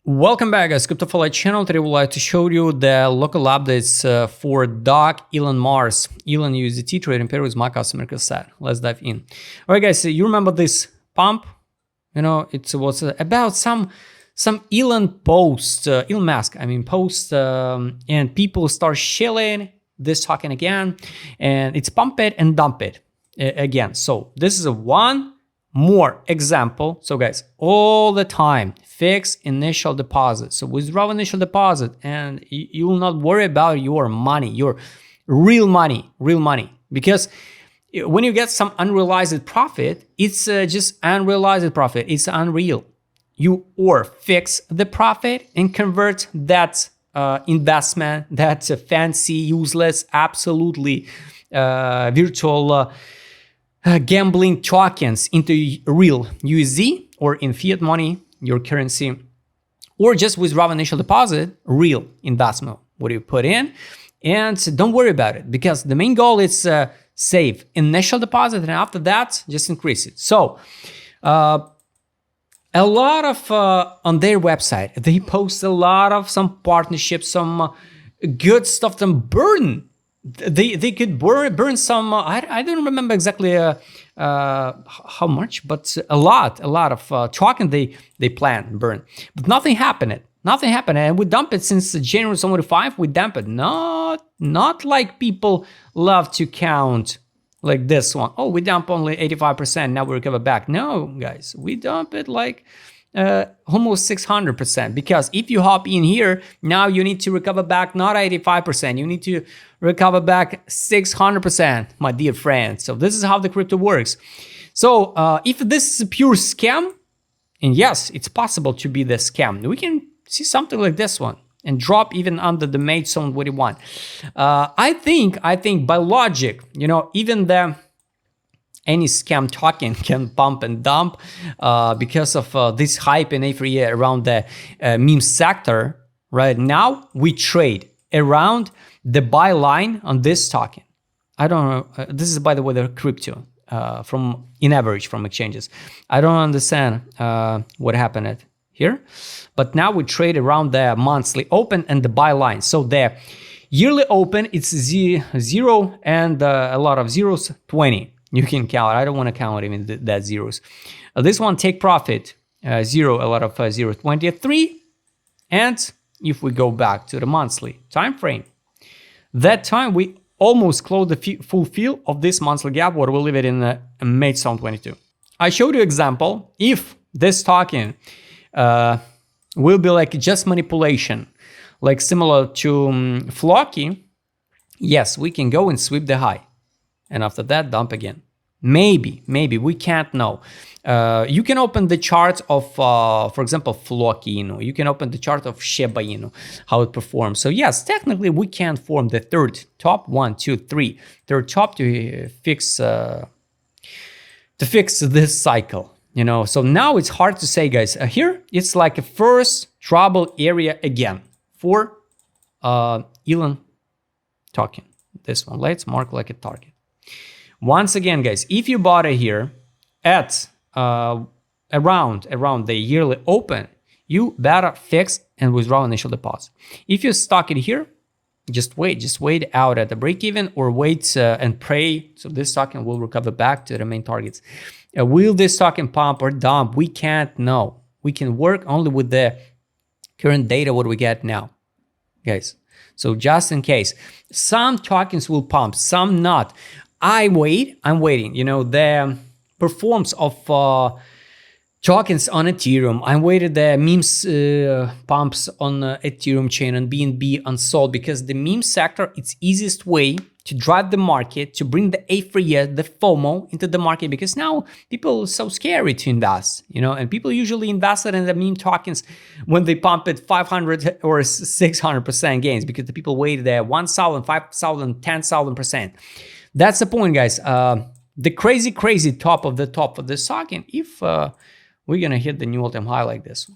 Welcome back, guys. CryptoFly channel. Today we'd like to show you the local updates for DogeElon Mars, Elon USDT trading pair with my customer cassette. Let's dive in. All right, guys. So you remember this pump? You know, it was about some Elon post, Elon Musk. Post, and people start shilling this token again, and it's pump it and dump it again. So this is a one more example. So guys, all the time, fix initial deposit. So withdraw initial deposit and you will not worry about your money, your real money, because when you get some unrealized profit, it's just unrealized profit. It's unreal. You or fix the profit and convert that investment, that fancy, useless, absolutely virtual gambling tokens into real USD or in fiat money, your currency, or just withdraw initial deposit, real investment, what you put in, and don't worry about it because the main goal is save initial deposit and after that, just increase it. So a lot of on their website, they post a lot of some partnerships, some good stuff, some burn. They could burn some, I don't remember exactly how much, but a lot of token they plan burn, but nothing happened. And we dump it since January 25. We dump it, not like people love to count like this one. Oh, we dump only 85%, now we recover back. No, guys, we dump it like almost 600%, because if you hop in here, now you need to recover back not 85%, you need to recover back 600%, my dear friends. So this is how the crypto works. So if this is a pure scam, and yes, it's possible to be the scam, we can see something like this one and drop even under the mate zone what you want. I think by logic, you know, even any scam token can pump and dump because of this hype and euphoria around the meme sector. Right now, we trade around the buy line on this token. I don't know. This is, by the way, the crypto from in average from exchanges. I don't understand what happened here, but now we trade around the monthly open and the buy line. So the yearly open, it's 0 and a lot of zeros, 20. You can count. I don't want to count even that zeros. This one, take profit, 0, a lot of 0, 23. And if we go back to the monthly time frame, that time we almost close the full fill of this monthly gap, or we'll leave it in May 2022. I showed you example. If this token will be like just manipulation, like similar to Flocky, yes, we can go and sweep the high. And after that, dump again. Maybe, we can't know. You can open the chart of, for example, Flocky, you can open the chart of Shiba, how it performs. So yes, technically we can form the third top, 1, 2, 3, third top to fix this cycle, So now it's hard to say, guys. Here, it's like a first trouble area again for Elon token. This one, let's mark like a target. Once again, guys, if you bought it here at around the yearly open, you better fix and withdraw initial deposit. If you stock it here, just wait out at the break even, or wait and pray so this token will recover back to the main targets. Will this token pump or dump? We can't know. We can work only with the current data what we get now, guys. So just in case, some tokens will pump, some not. I'm waiting. The performance of tokens on Ethereum. I'm waiting the memes pumps on Ethereum chain and BNB unsold, because the meme sector, it's easiest way to drive the market, to bring the euphoria, the FOMO into the market, because now people are so scary to invest, and people usually invested in the meme tokens when they pump it 500 or 600% gains, because the people waited there 1,000, 5,000, 10,000%. That's the point, guys. The crazy top of this token, if we're gonna hit the new all-time high like this.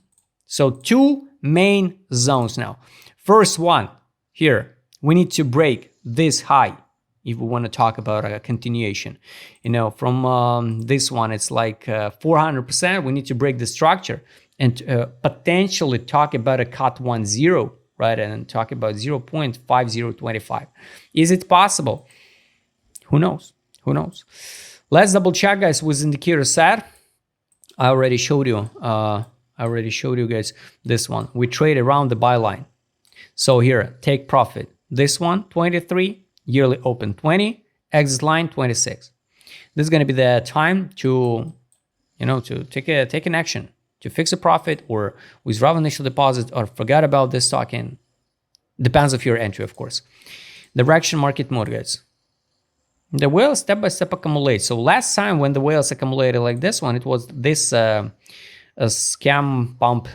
So two main zones now. First one here, we need to break this high if we want to talk about a continuation. From this one, it's like 400%. We need to break the structure. and potentially talk about a cut 1.0, right? And talk about 0.5025. Is it possible? Who knows? Who knows? Let's double check, guys, with indicator set. I already showed you guys this one. We trade around the buy line. So here, take profit. This one, 23, yearly open 20, exit line 26. This is going to be the time to, to take an action, to fix a profit or withdraw initial deposit or forget about this stock. And depends of your entry, of course. Direction market mode, guys. The whale step-by-step accumulate. So last time when the whales accumulated like this one, it was this a scam pump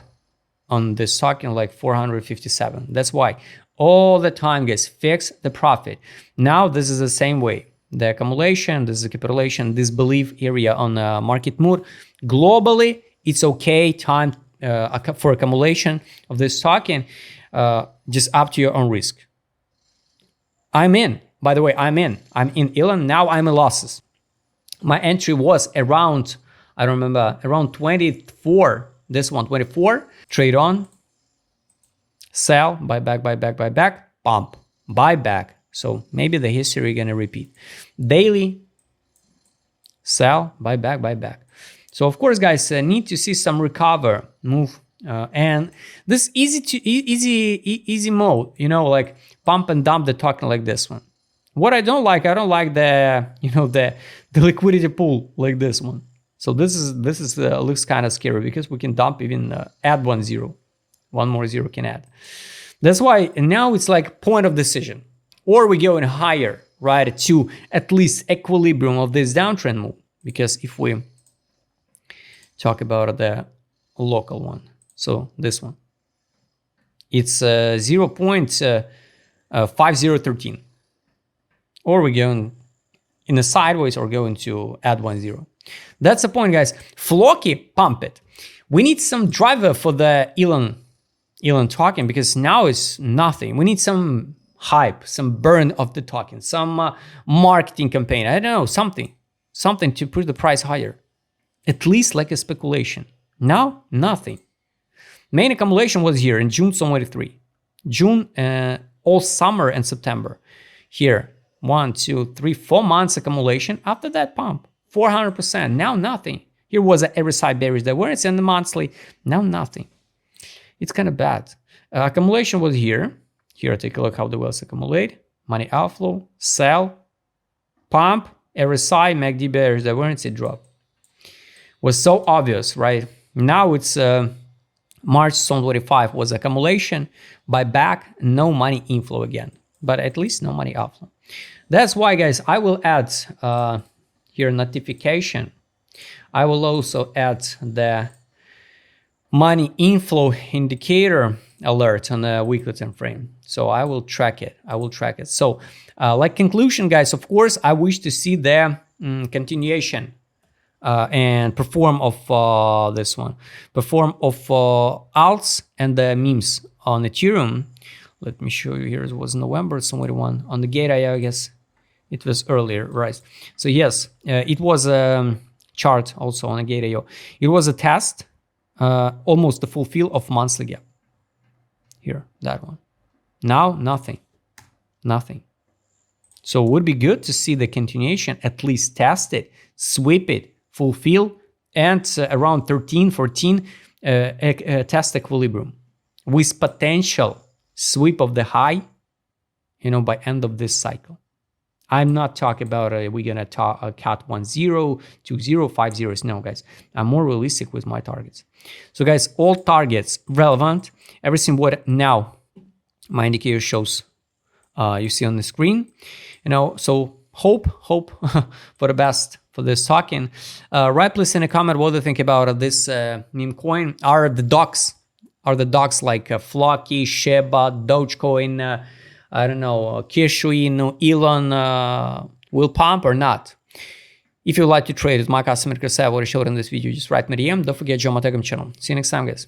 on this stock in like 457. That's why all the time, guys, fix the profit. Now this is the same way. The accumulation, this is a capitulation, this belief area on market mood. Globally, it's okay time for accumulation of this stock, and just up to your own risk. I'm in. By the way, I'm in ELON. Now I'm in losses. My entry was around, I don't remember, around 24. This one, 24. Trade on. Sell. Buy back. Pump. Buy back. So maybe the history gonna repeat. Daily. Sell. Buy back. So of course, guys, need to see some recover move. And this easy mode, like pump and dump the token like this one. What I don't like the the liquidity pool like this one. So this looks kind of scary because we can dump even add 1 0, one more zero can add. That's why now it's like point of decision, or we go in higher, right, to at least equilibrium of this downtrend move. Because if we talk about the local one, so this one, it's 0.5013. Or we go in a sideways or going to add 1 0. That's the point, guys. Flocky, pump it. We need some driver for the ELON token because now it's nothing. We need some hype, some burn of the token, some marketing campaign. I don't know, something to push the price higher. At least like a speculation. Now, nothing. Main accumulation was here in June 23. June, all summer and September. Here. 1, 2, 3, 4 months accumulation. After that pump, 400%. Now nothing. Here was a every side bearish divergence in the monthly. Now nothing. It's kind of bad. Accumulation was here. Here, take a look how the whales accumulate. Money outflow, sell, pump, every side, MACD bearish divergence, it drop. Was so obvious, right? Now it's March 2025 was accumulation, buyback, no money inflow again. But at least no money outflow. That's why, guys, I will add here notification. I will also add the money inflow indicator alert on the weekly time frame. So I will track it. So like conclusion, guys, of course, I wish to see the continuation and perform of this one. Perform of alts and the memes on Ethereum. Let me show you here. It was November 21 on the Gate.io, I guess it was earlier, right? So yes, it was a chart also on the Gate.io. It was a test, almost the fulfill of monthly gap. Here, that one. Now, nothing. So it would be good to see the continuation, at least test it, sweep it, fulfill, and around 13, 14, test equilibrium with potential sweep of the high, by end of this cycle. I'm not talking about we're gonna cut 1 0, 2 0, 5 zeros. No, guys, I'm more realistic with my targets. So, guys, all targets relevant. Everything what now my indicator shows, you see on the screen. So hope for the best for this token. Write please in a comment what do you think about this meme coin. Are the docs like Flocky, Shiba, Dogecoin, I don't know, Kishuin, ELON will pump or not? If you'd like to trade with my customer, what I showed in this video, just write me DM. Don't forget, join my Telegram channel. See you next time, guys.